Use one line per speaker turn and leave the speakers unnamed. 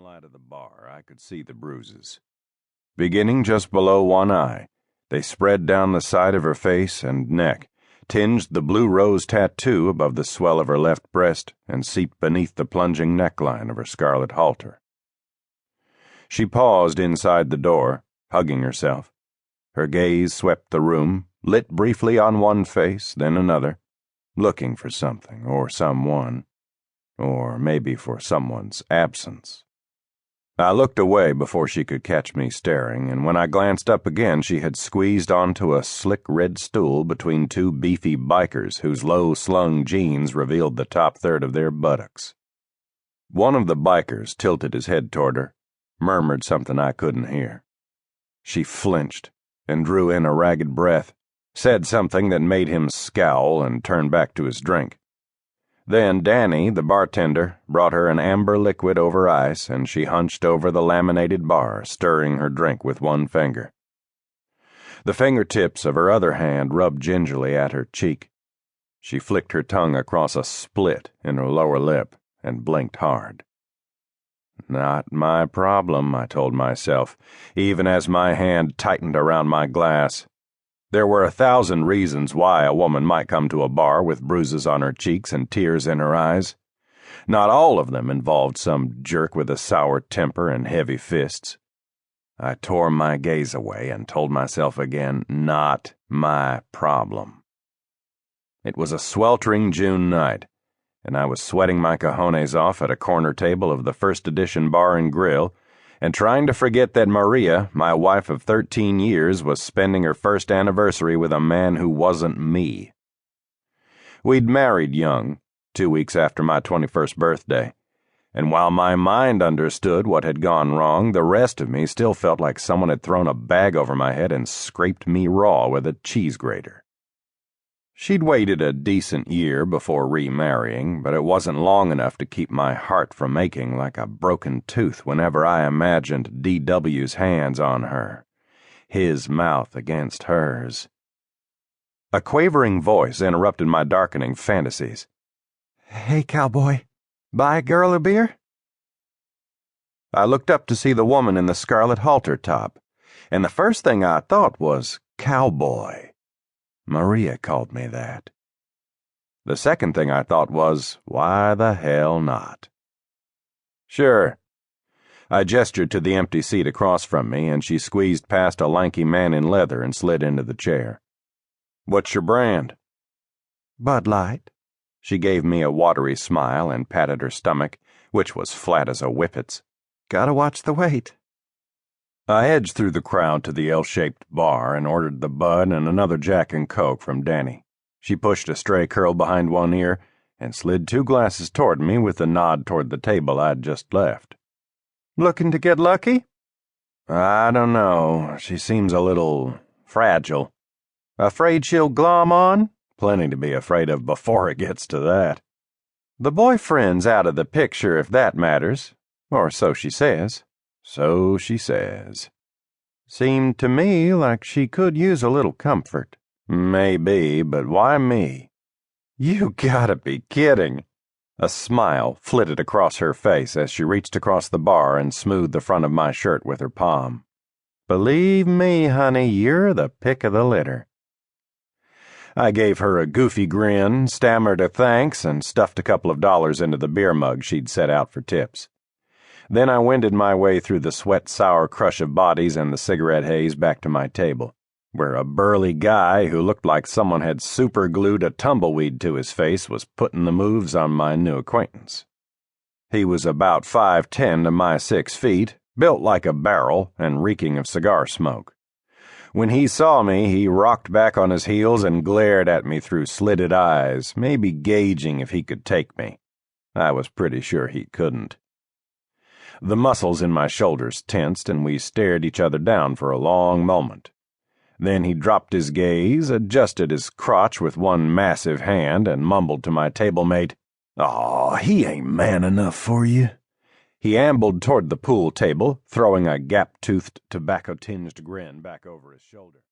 light of the bar, I could see the bruises. Beginning just below one eye, they spread down the side of her face and neck, tinged the blue rose tattoo above the swell of her left breast, and seeped beneath the plunging neckline of her scarlet halter. She paused inside the door, hugging herself. Her gaze swept the room, lit briefly on one face, then another, looking for something or someone, or maybe for someone's absence. I looked away before she could catch me staring, and when I glanced up again, she had squeezed onto a slick red stool between two beefy bikers whose low-slung jeans revealed the top third of their buttocks. One of the bikers tilted his head toward her, murmured something I couldn't hear. She flinched and drew in a ragged breath, said something that made him scowl and turn back to his drink. Then Danny, the bartender, brought her an amber liquid over ice, and she hunched over the laminated bar, stirring her drink with one finger. The fingertips of her other hand rubbed gingerly at her cheek. She flicked her tongue across a split in her lower lip and blinked hard. Not my problem, I told myself, even as my hand tightened around my glass. There were 1,000 reasons why a woman might come to a bar with bruises on her cheeks and tears in her eyes. Not all of them involved some jerk with a sour temper and heavy fists. I tore my gaze away and told myself again, not my problem. It was a sweltering June night, and I was sweating my cojones off at a corner table of the First Edition Bar and Grill, and trying to forget that Maria, my wife of 13 years, was spending her first anniversary with a man who wasn't me. We'd married young, 2 weeks after my 21st birthday, and while my mind understood what had gone wrong, the rest of me still felt like someone had thrown a bag over my head and scraped me raw with a cheese grater. She'd waited a decent year before remarrying, but it wasn't long enough to keep my heart from aching like a broken tooth whenever I imagined D.W.'s hands on her, his mouth against hers. A quavering voice interrupted my darkening fantasies. "Hey, cowboy, buy a girl a beer?" I looked up to see the woman in the scarlet halter top, and the first thing I thought was cowboy. Maria called me that. The second thing I thought was, why the hell not? Sure. I gestured to the empty seat across from me, and she squeezed past a lanky man in leather and slid into the chair. What's your brand? Bud Light. She gave me a watery smile and patted her stomach, which was flat as a whippet's. Gotta watch the weight. I edged through the crowd to the L-shaped bar and ordered the Bud and another Jack and Coke from Danny. She pushed a stray curl behind one ear and slid 2 glasses toward me with a nod toward the table I'd just left. Looking to get lucky? I don't know. She seems a little fragile. Afraid she'll glom on? Plenty to be afraid of before it gets to that. The boyfriend's out of the picture if that matters, or so she says. So she says. Seemed to me like she could use a little comfort. Maybe, but why me? You gotta be kidding. A smile flitted across her face as she reached across the bar and smoothed the front of my shirt with her palm. Believe me, honey, you're the pick of the litter. I gave her a goofy grin, stammered a thanks, and stuffed a couple of dollars into the beer mug she'd set out for tips. Then I wended my way through the sweat-sour crush of bodies and the cigarette haze back to my table, where a burly guy who looked like someone had super-glued a tumbleweed to his face was putting the moves on my new acquaintance. He was about 5'10" to my 6 feet, built like a barrel and reeking of cigar smoke. When he saw me, he rocked back on his heels and glared at me through slitted eyes, maybe gauging if he could take me. I was pretty sure he couldn't. The muscles in my shoulders tensed, and we stared each other down for a long moment. Then he dropped his gaze, adjusted his crotch with one massive hand, and mumbled to my table-mate, "Aw, he ain't man enough for you." He ambled toward the pool table, throwing a gap-toothed, tobacco-tinged grin back over his shoulder.